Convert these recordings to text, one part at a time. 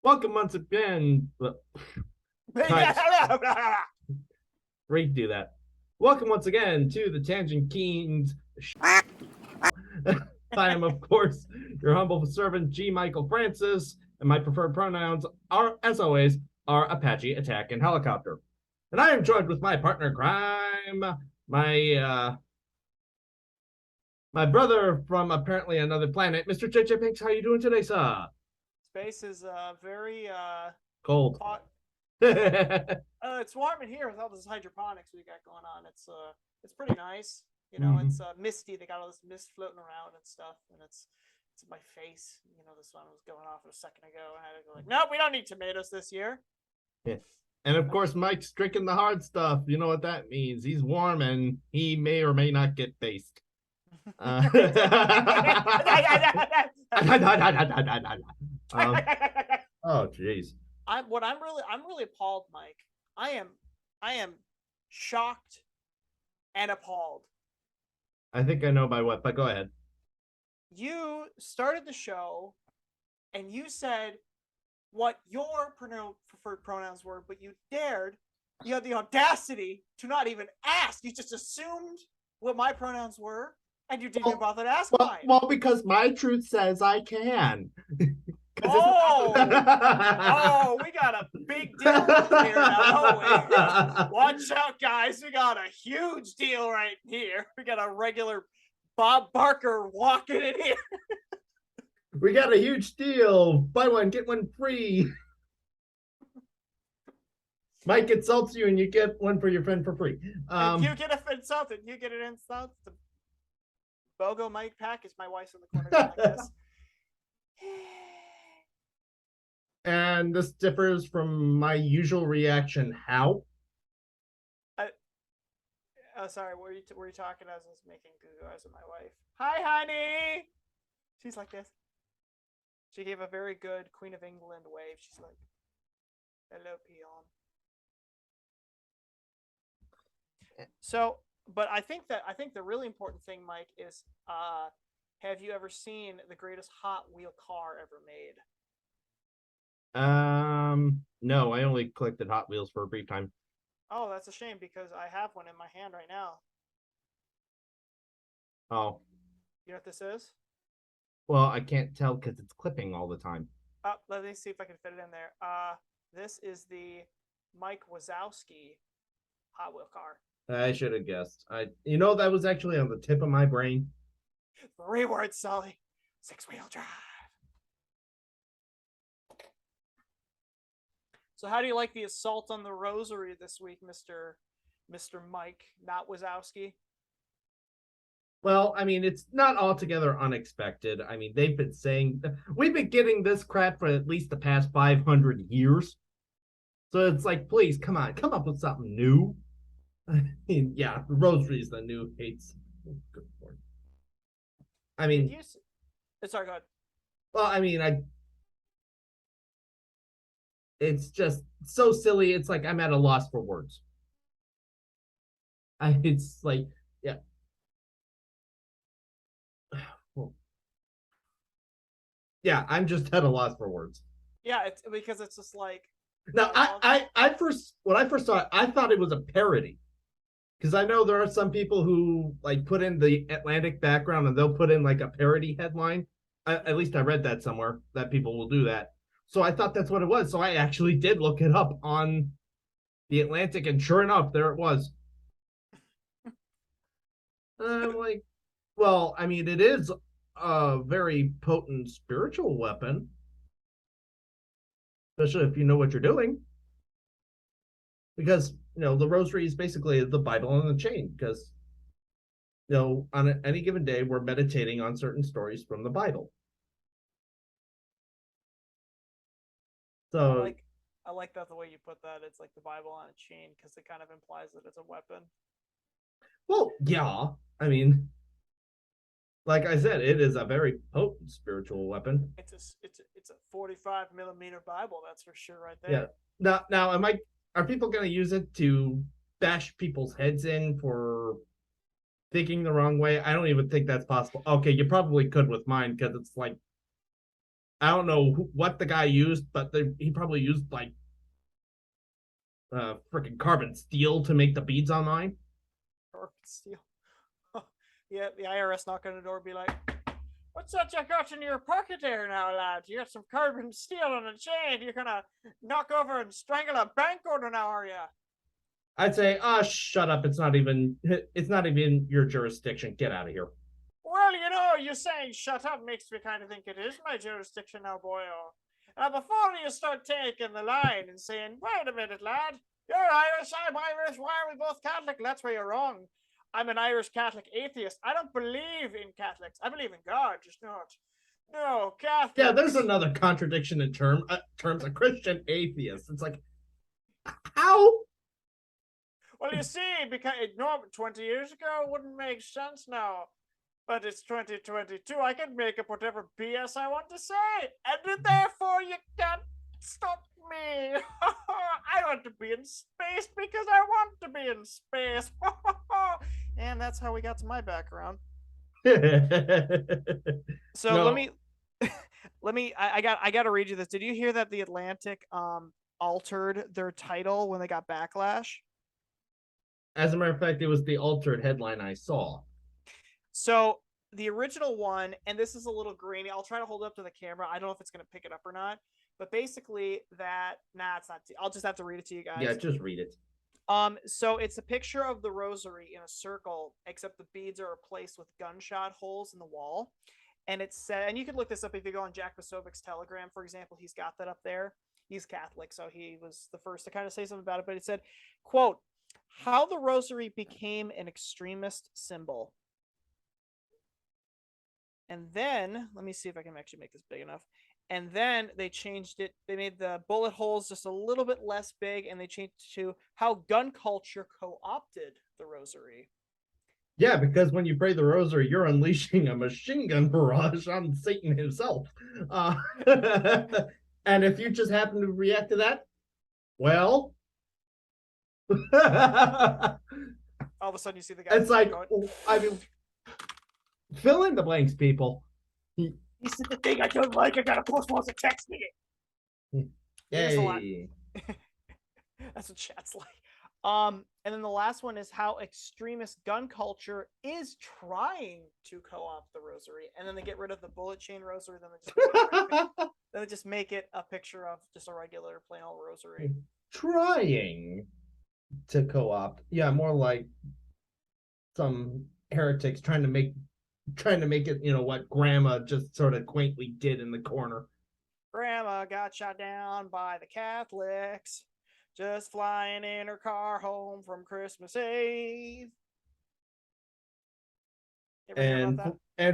Welcome once again. Guys, redo that. Welcome once again to the Tangent Kings. I am, of course, your humble servant, G. Michael Francis, and my preferred pronouns are, as always, are Apache, Attack, and Helicopter. And I am joined with my partner crime, my my brother from apparently another planet, Mr. JJ Benks. How you doing today, sir? Space is very Cold. hot. It's warm in here with all this hydroponics we got going on. It's pretty nice. It's misty. They got all this mist floating around and stuff, and it's in my face. The sun was going off a second ago, and I had to go like, nope, we don't need tomatoes this year. Yeah. And of course, Mike's drinking the hard stuff. You know what that means. He's warm and he may or may not get based. Um, oh, jeez. I'm really appalled, Mike. I am shocked and appalled. I think I know by what, but go ahead. You started the show and you said what your preferred pronouns were, but you had the audacity to not even ask. You just assumed what my pronouns were, and you didn't bother to ask mine. Well, because my truth says I can. Oh, we got a big deal here now. Watch out, guys. We got a huge deal right here. We got a regular Bob Barker walking in here. We got a huge deal. Buy one, get one free. Mike insults you and you get one for your friend for free. If you get an insult and you get an insult, the BOGO Mike pack is my wife's in the corner going like this. And this differs from my usual reaction. How? Sorry, were you talking as I was making goo eyes at my wife? Hi, honey. She's like this. She gave a very good Queen of England wave. She's like, "Hello, peon." So, but I think the really important thing, Mike, is have you ever seen the greatest Hot Wheel car ever made? No, I only collected Hot Wheels for a brief time. Oh, that's a shame because I have one in my hand right now. Oh. You know what this is? Well, I can't tell because it's clipping all the time. Let me see if I can fit it in there. This is the Mike Wazowski Hot Wheel car. I should have guessed. That was actually on the tip of my brain. 3 words, Sully. 6-wheel drive. So how do you like the assault on the Rosary this week, Mr. Mike, not Wazowski? Well, I mean, it's not altogether unexpected. I mean, we've been getting this crap for at least the past 500 years. So it's like, please, come on, come up with something new. I mean, yeah, the Rosary is the new hates. Good Lord. I mean, sorry, go ahead. Well, I mean, it's just so silly. It's like I'm at a loss for words. It's like, yeah. Well, yeah, I'm just at a loss for words. Yeah, it's because it's just like. Now, when I first saw it, I thought it was a parody. Because I know there are some people who like put in the Atlantic background and they'll put in like a parody headline. At least I read that somewhere that people will do that. So I thought that's what it was. So I actually did look it up on the Atlantic, and sure enough, there it was. I'm like, well, I mean, it is a very potent spiritual weapon, especially if you know what you're doing. Because the Rosary is basically the Bible on the chain. Because on any given day, we're meditating on certain stories from the Bible. So I like that the way you put that. It's like the Bible on a chain because it kind of implies that it's a weapon. Well, yeah. I mean, like I said, it is a very potent spiritual weapon. It's a 45 millimeter Bible, that's for sure, right there. Yeah. Now, are people going to use it to bash people's heads in for thinking the wrong way? I don't even think that's possible. Okay, you probably could with mine because it's like I don't know what the guy used, but he probably used like freaking carbon steel to make the beads on mine. Or steal. Yeah, the IRS knock on the door, be like, "What's that you got in your pocket there now, lad? You got some carbon steel on a chain. You're gonna knock over and strangle a bank owner now, are you?" I'd say, shut up. It's not even your jurisdiction. Get out of here. Well, you saying shut up makes me kind of think it is my jurisdiction now, boyo. Now, before you start taking the line and saying, "Wait a minute, lad, you're Irish, I'm Irish, why are we both Catholic?" That's where you're wrong. I'm an Irish Catholic atheist. I don't believe in Catholics. I believe in God, just not. No, Catholics. Yeah, there's another contradiction in terms of Christian atheist. It's like, how? Well, you see, because 20 years ago it wouldn't make sense now. But it's 2022. I can make up whatever BS I want to say. And therefore, you can't stop me. I want to be in space because I want to be in space. And that's how we got to my background. So No. let me I got to read you this. Did you hear that the Atlantic altered their title when they got backlash? As a matter of fact, it was the altered headline I saw. So the original one, and this is a little grainy. I'll try to hold it up to the camera. I don't know if it's going to pick it up or not. But basically, it's not. I'll just have to read it to you guys. Yeah, just read it. So it's a picture of the rosary in a circle, except the beads are replaced with gunshot holes in the wall. And it said, and you can look this up if you go on Jack Posovic's Telegram, for example. He's got that up there. He's Catholic, so he was the first to kind of say something about it. But it said, quote, "How the rosary became an extremist symbol." And then, let me see if I can actually make this big enough. And then they changed it. They made the bullet holes just a little bit less big, and they changed it to how gun culture co-opted the rosary. Yeah, because when you pray the rosary, you're unleashing a machine gun barrage on Satan himself. And if you just happen to react to that, well, all of a sudden you see the guy. It's like, going, I mean, fill in the blanks, people. He said the thing I don't like. I got a post wants to text me. Hey. That's what chat's like. And then the last one is how extremist gun culture is trying to co-opt the rosary, and then they get rid of the bullet chain rosary. Then they just make it a picture of just a regular plain old rosary. Trying to co-opt, yeah, more like some heretics trying to make it, what Grandma just sort of quaintly did in the corner. Grandma got shot down by the Catholics, just flying in her car home from Christmas Eve. And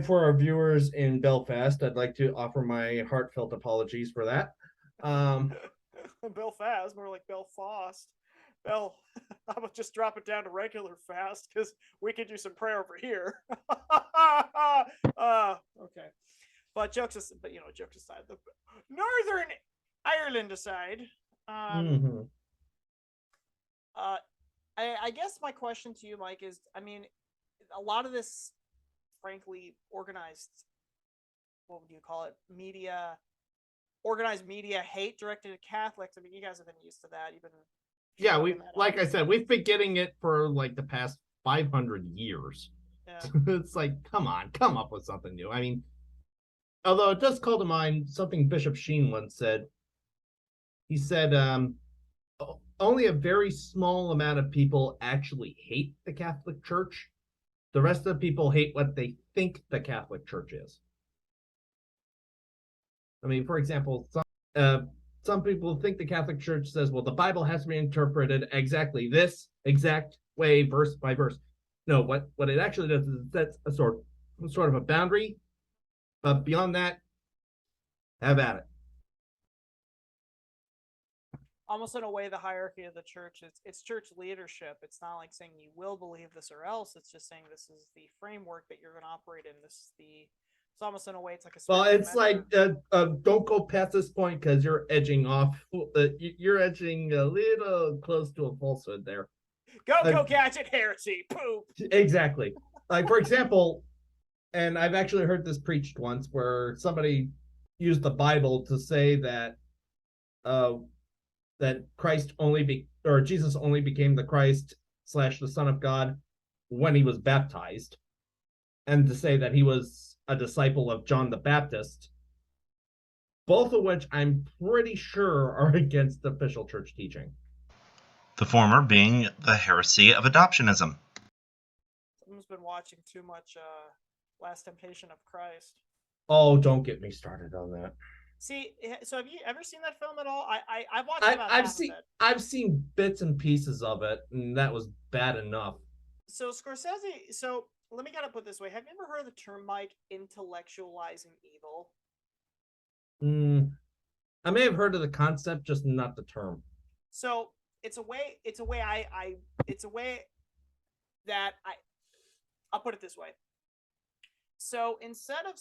for our viewers in Belfast, I'd like to offer my heartfelt apologies for that. Belfast, more like Belfast. I'm gonna just drop it down to regular fast because we could do some prayer over here. Okay, but jokes aside, the Northern Ireland aside, I guess my question to you, Mike, is, I mean, a lot of this, frankly, organized, what would you call it, organized media hate directed at Catholics. I mean, you guys have been used to that. You've been like I said, we've been getting it for like the past 500 years. Yeah. It's like, come on, come up with something new. I mean, although it does call to mind something Bishop Sheen once said. He said, only a very small amount of people actually hate the Catholic Church. The rest of the people hate what they think the Catholic Church is. I mean, for example, some people think the Catholic Church says, well, the Bible has to be interpreted exactly this exact way, verse by verse. No, what it actually does is it sets a sort of a boundary, but beyond that, have at it. Almost in a way, the hierarchy of the church, it's church leadership. It's not like saying you will believe this or else. It's just saying this is the framework that you're going to operate in. It's almost in a way, it's like a. Well, it's like, don't go past this point because you're edging off. You're edging a little close to a falsehood there. Go gadget heresy. Poop. Exactly. Like, for example, and I've actually heard this preached once where somebody use the Bible to say that uh, that Christ or Jesus only became the Christ slash the Son of God when he was baptized, and to say that he was a disciple of John the Baptist, both of which I'm pretty sure are against official church teaching. The former being the heresy of adoptionism. Someone's been watching too much Last Temptation of Christ. Oh, don't get me started on that. See, so have you ever seen that film at all? I've watched about half of it. I've seen bits and pieces of it, and that was bad enough. So Scorsese. So let me kind of put it this way: have you ever heard of the term, Mike, intellectualizing evil? I may have heard of the concept, just not the term. So it's a way. It's a way. It's a way that I'll put it this way. So instead of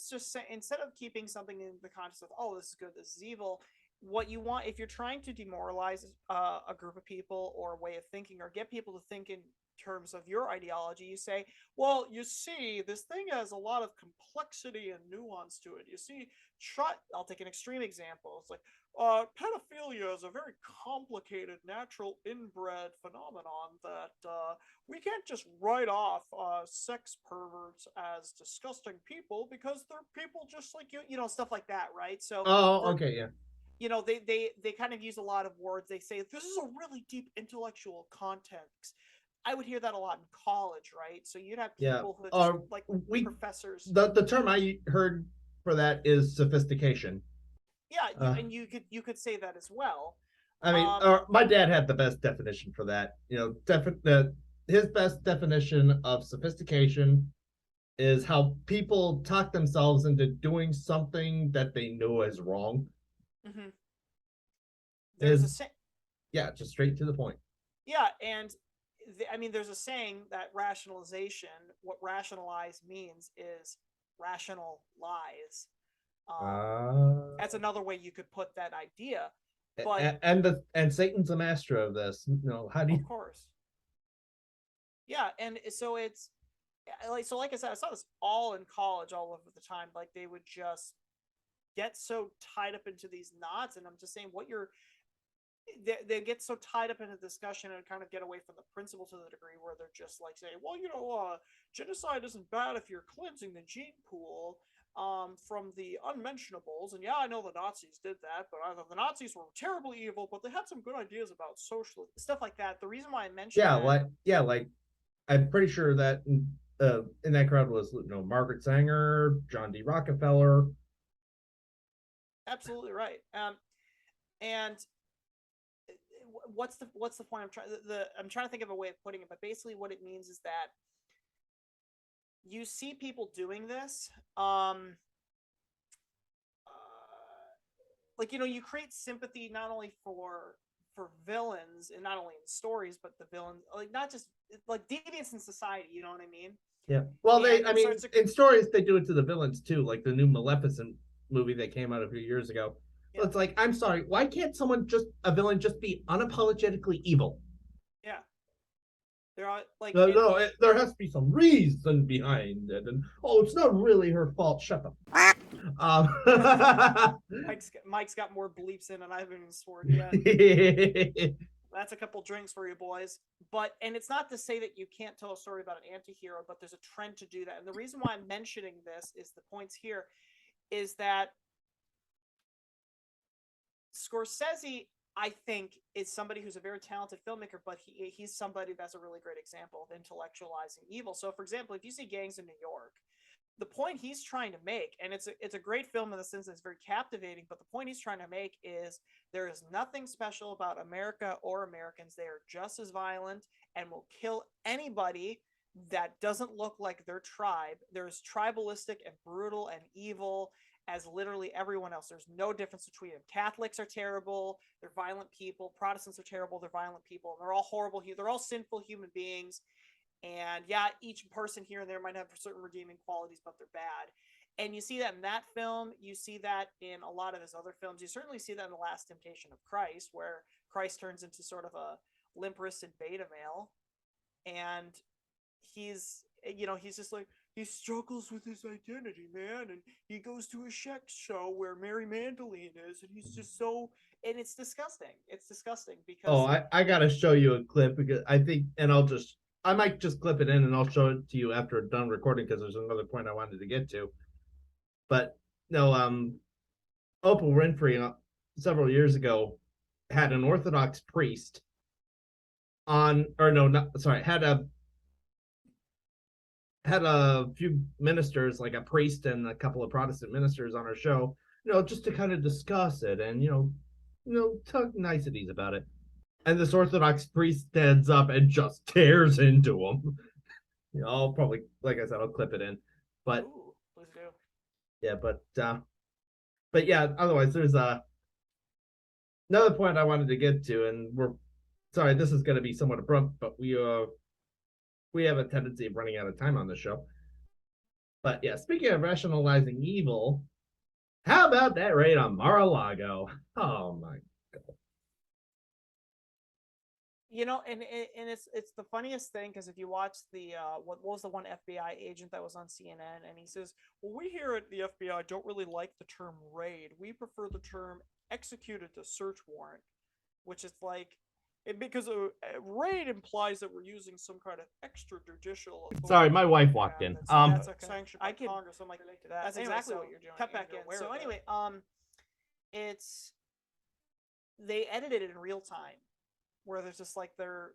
keeping something in the context of, oh, this is good, this is evil, what you want, if you're trying to demoralize a group of people or a way of thinking, or get people to think in terms of your ideology, you say, well, you see, this thing has a lot of complexity and nuance to it. You see, I'll take an extreme example. It's like, pedophilia is a very complicated, natural, inbred phenomenon that we can't just write off sex perverts as disgusting people because they're people just like you, stuff like that, right? So, okay, yeah. They kind of use a lot of words. They say this is a really deep intellectual context. I would hear that a lot in college, right? So you'd have people who just like professors. The term I heard for that is sophistication. Yeah, and you could say that as well. I mean, my dad had the best definition for that. His best definition of sophistication is how people talk themselves into doing something that they know is wrong. Mm-hmm. Yeah, just straight to the point. Yeah, and there's a saying that rationalization, what rationalize means is rational lies. That's another way you could put that idea. But and Satan's a master of this. How do you? Of course. Yeah, and so it's like I said, I saw this all in college, all over the time. Like they would just get so tied up into these knots, and I'm just saying, they get so tied up in a discussion and kind of get away from the principle to the degree where they're just like saying, well, genocide isn't bad if you're cleansing the gene pool from the unmentionables. And yeah, I know the Nazis did that, but the Nazis were terribly evil, but they had some good ideas about social stuff like that. The reason why I mentioned like I'm pretty sure that in that crowd was Margaret Sanger, John D. Rockefeller. Absolutely right. And what's the point I'm trying to think of a way of putting it, but basically what it means is that you see people doing this you create sympathy not only for villains, and not only in stories, but the villains, like not just like deviants in society, you know what I mean? Yeah, well, in stories they do it to the villains too, like the new Maleficent movie that came out a few years ago. Yeah. It's like, I'm sorry, why can't a villain just be unapologetically evil? Yeah. There are there has to be some reason behind it, and it's not really her fault. Shut up. Mike's got more bleeps in, and I haven't even sworn yet. That's a couple drinks for you boys. And it's not to say that you can't tell a story about an anti-hero, but there's a trend to do that. And the reason why I'm mentioning this is the points here is that Scorsese, I think, is somebody who's a very talented filmmaker, but he's somebody that's a really great example of intellectualizing evil. So, for example, if you see Gangs in New York, the point he's trying to make, and it's a great film in the sense that it's very captivating, but the point he's trying to make is there is nothing special about America or Americans. They are just as violent and will kill anybody that doesn't look like their tribe. They're as tribalistic and brutal and evil as literally everyone else. There's no difference between them. Catholics are terrible. They're violent people. Protestants are terrible. They're violent people. And they're all horrible. They're all sinful human beings. And yeah, each person here and there might have certain redeeming qualities, but they're bad. And you see that in that film. You see that in a lot of his other films. You certainly see that in The Last Temptation of Christ, where Christ turns into sort of a limp-wristed beta male. And he's just like, he struggles with his identity, man, and he goes to a sex show where Mary Magdalene is, and he's just so, and it's disgusting. It's disgusting because Oh, I gotta show you a clip because I think, and I might just clip it in and I'll show it to you after I'm done recording because there's another point I wanted to get to. But no, Oprah Winfrey several years ago had an Orthodox priest on, or no, not sorry, had a few ministers, like a priest and a couple of Protestant ministers on her show, just to kind of discuss it and talk niceties about it. And this Orthodox priest stands up and just tears into him. I'll probably, like I said, I'll clip it in. But ooh, please do. yeah, but yeah, otherwise there's another point I wanted to get to, and we're sorry, this is going to be somewhat abrupt, but we have a tendency of running out of time on the show. But yeah, speaking of rationalizing evil, how about that raid on Mar-A-Lago? Oh my god! And it's the funniest thing because if you watch the what was the one FBI agent that was on CNN, and he says, "Well, we here at the FBI don't really like the term raid. We prefer the term executed the search warrant," which is like. Because a raid implies that we're using some kind of extrajudicial authority. Sorry, my wife walked in. That's okay. Sanctioned by can Congress. I'm like, that. That's Anyway, exactly so what you're doing. cut back in. So anyway, it's they edited it in real time, where there's just like the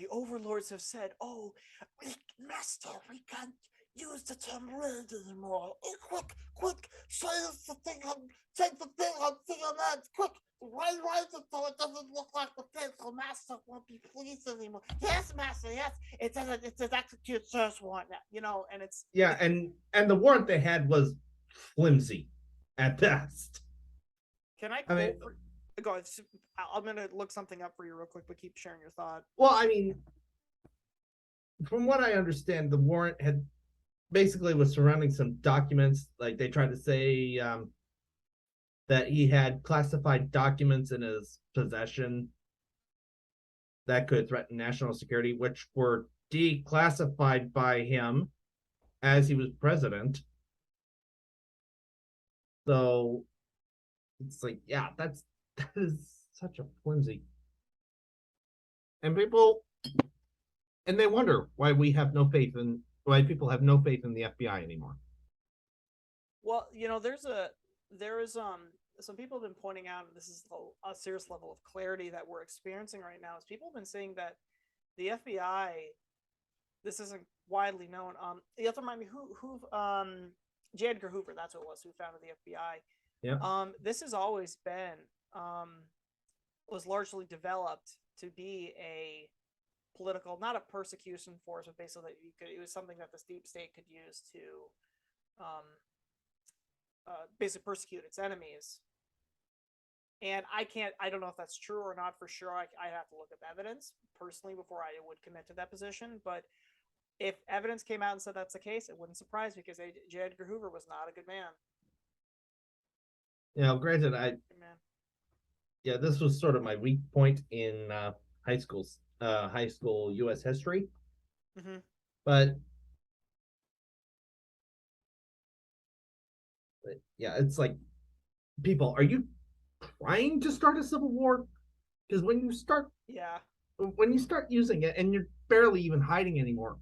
overlords have said, "Oh, master, we can't use the term raid anymore. Oh, quick, say the thing on, take the thing on CNN, quick." Write it so it doesn't look like the thing, so master won't be pleased anymore. Yes, master, yes. It doesn't. It's an execute search warrant, and it's Yeah, and the warrant they had was flimsy at best. Can I quote? Go ahead. I'm gonna look something up for you real quick, but keep sharing your thought. Well, I mean, from what I understand, the warrant had basically was surrounding some documents. Like they tried to say that he had classified documents in his possession that could threaten national security, which were declassified by him as he was president. So it's like, yeah, that is such a flimsy. And they wonder why why people have no faith in the FBI anymore. Well, there is some people have been pointing out, and this is a serious level of clarity that we're experiencing right now, is people have been saying that the FBI, this isn't widely known. You have to remind me who J. Edgar Hoover, that's who it was, who founded the FBI. Yeah. This has always been was largely developed to be a political, not a persecution force, but basically it was something that the deep state could use to basically persecute its enemies. And I don't know if that's true or not for sure. I have to look at evidence personally before I would commit to that position. But if evidence came out and said that's the case, it wouldn't surprise me because J. Edgar Hoover was not a good man. Granted, this was sort of my weak point in high school U.S. history. Mm-hmm. But yeah, it's like, people, are you trying to start a civil war? Because when you start using it, and you're barely even hiding anymore,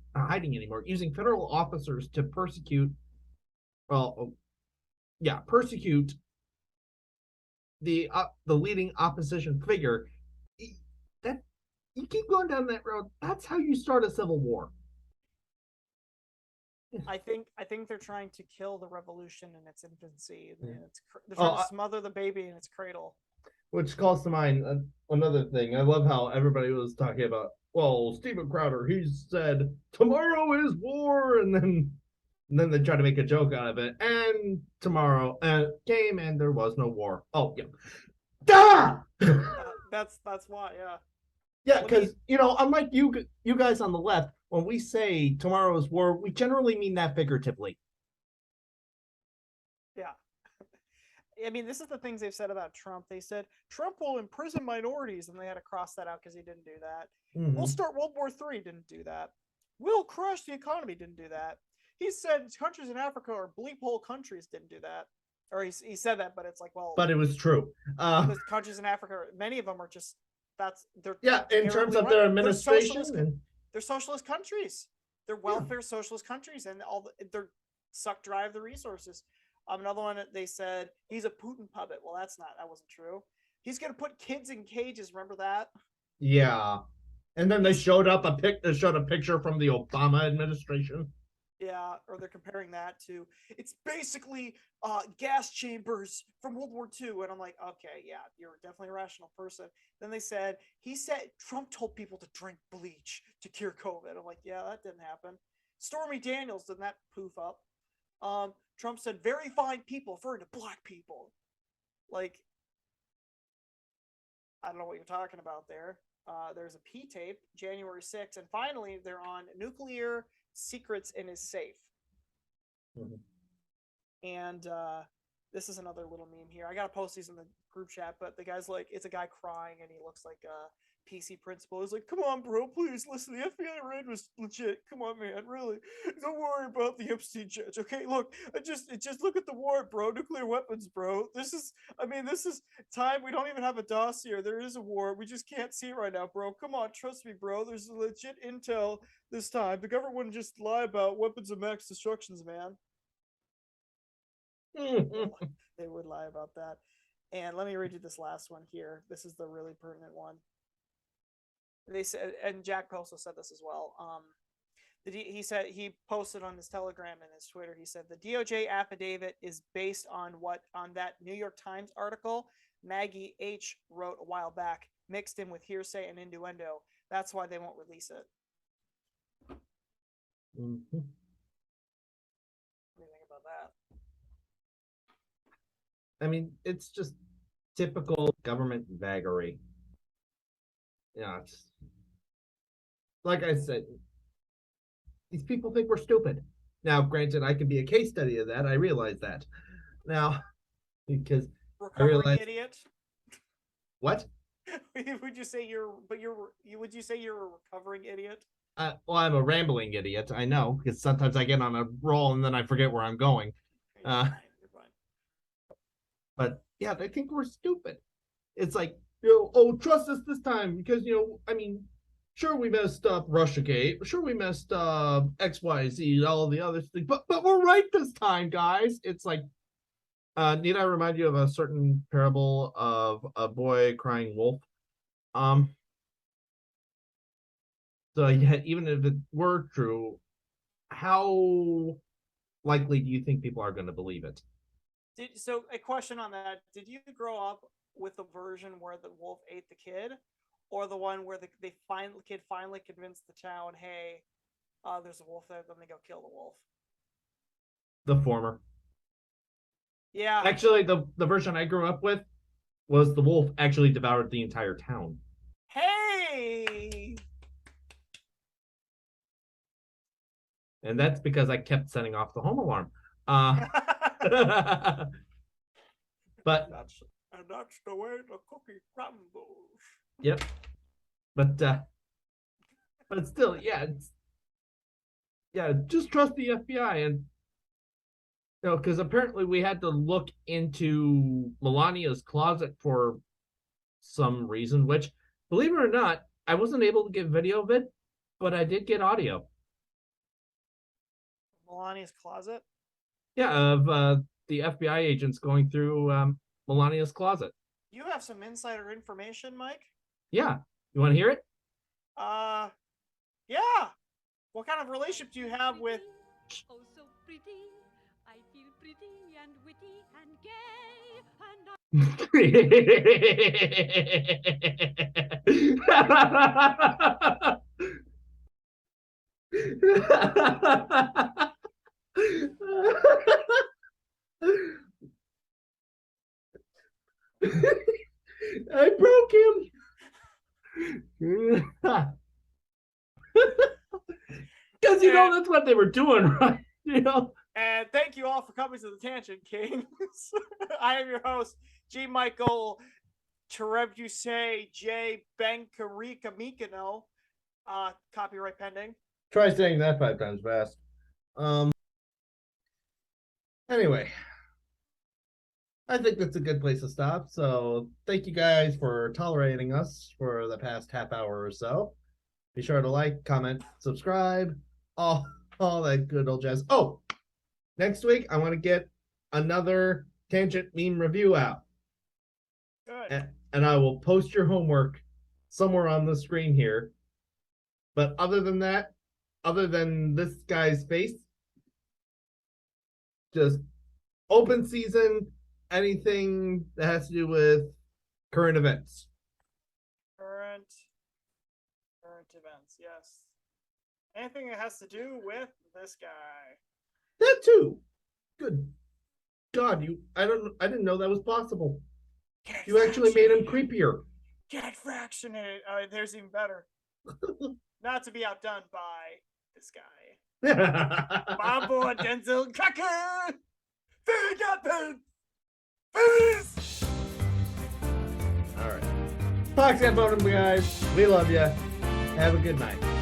using federal officers to persecute the leading opposition figure, that you keep going down that road, that's how you start a civil war. I think they're trying to kill the revolution in its infancy. They're trying to smother the baby in its cradle. Which calls to mind another thing. I love how everybody was talking about, well, Stephen Crowder, he said tomorrow is war, and then they try to make a joke out of it, and tomorrow came and there was no war. Oh yeah, that's why, yeah. Yeah, because unlike you guys on the left, when we say tomorrow is war, we generally mean that figuratively. Yeah. I mean, this is the things they've said about Trump. They said Trump will imprison minorities, and they had to cross that out because he didn't do that. Mm-hmm. We'll start World War III, didn't do that. We'll crush the economy, didn't do that. he said countries in Africa are bleep hole countries. Didn't do that, or he said that, but it's like, well, but it was true. the countries in Africa, many of them are just they're in terms of their administration, they're socialist countries. They're welfare socialist countries, and they're suck dry of the resources. Another one, they said he's a Putin puppet. Well, that wasn't true. He's gonna put kids in cages. Remember that? Yeah, and then they showed a picture from the Obama administration. Yeah, or they're comparing that to, it's basically gas chambers from World War II. And I'm like, okay, yeah, you're definitely a rational person. Then he said Trump told people to drink bleach to cure COVID. I'm like, yeah, that didn't happen. Stormy Daniels, didn't that poof up? Trump said very fine people, referring to black people. Like, I don't know what you're talking about there. There's a P tape, January 6th. And finally, they're on nuclear secrets in his safe. Mm-hmm. And this is another little meme here. I gotta post these in the group chat, but the guy's like, it's a guy crying and he looks like a PC principal. He's like, come on, bro, please listen, the FBI raid was legit. Come on, man, really, don't worry about the Epstein judge, okay? Look, just look at the war, bro. Nuclear weapons, bro. This is time. We don't even have a dossier. There is a war, we just can't see it right now, bro. Come on, trust me, bro. There's legit intel this time. The government wouldn't just lie about weapons of mass destructions, man. They would lie about that. And let me read you this last one here. This is the really pertinent one. They said, and Jack also said this as well. He said, he posted on his Telegram and his Twitter, he said the DOJ affidavit is based on that New York Times article Maggie H wrote a while back, mixed in with hearsay and innuendo. That's why they won't release it. Mm-hmm. What do you think about that? I mean, it's just typical government vagary. Yeah, it's, like I said, these people think we're stupid. Now, granted, I can be a case study of that. I realize that now, because recovering I realize idiot. What? Would you say would you say you're a recovering idiot? Well, I'm a rambling idiot. I know, because sometimes I get on a roll and then I forget where I'm going. You're fine. But yeah, they think we're stupid. It's like, trust us this time because, I mean, sure we messed up Russiagate, sure we messed up XYZ, all the other things, but we're right this time, guys. It's like, need I remind you of a certain parable of a boy crying wolf? So yeah, even if it were true, how likely do you think people are going to believe it? So a question on that: did you grow up with the version where the wolf ate the kid, or the one where the kid finally convinced the town, "Hey, there's a wolf there," then they go kill the wolf? The former. Yeah. Actually, the version I grew up with was the wolf actually devoured the entire town. Hey. And that's because I kept setting off the home alarm. But that's the way the cookie crumbles. Yep. But still, yeah, just trust the FBI. And because apparently we had to look into Melania's closet for some reason, which, believe it or not, I wasn't able to get video of it, but I did get audio. Melania's closet? Yeah, of the FBI agents going through Melania's closet. You have some insider information, Mike? Yeah. You want to hear it? Yeah. What kind of relationship do you have with... Oh, so pretty. I feel pretty and witty and gay I broke him. Because that's what they were doing, right? And thank you all for coming to the Tangent Kings. I am your host, G. Michael Trebusay J. Benkarika Mikano. Copyright pending. Try saying that 5 times fast. Anyway, I think that's a good place to stop. So thank you guys for tolerating us for the past half hour or so. Be sure to like, comment, subscribe, all that good old jazz. Oh, next week I want to get another tangent meme review out. Good. And I will post your homework somewhere on the screen here. But other than that, other than this guy's face, just open season, anything that has to do with current events. Current events, yes. Anything that has to do with this guy. That too. Good God, I didn't know that was possible. Get You actually made him vaccinated. creepier. Get vaccinated. There's even better. Not to be outdone by this guy. My boy Denzel Cucker. Very good. Peace. All right. Fox and Bonham, guys. We love you. Have a good night.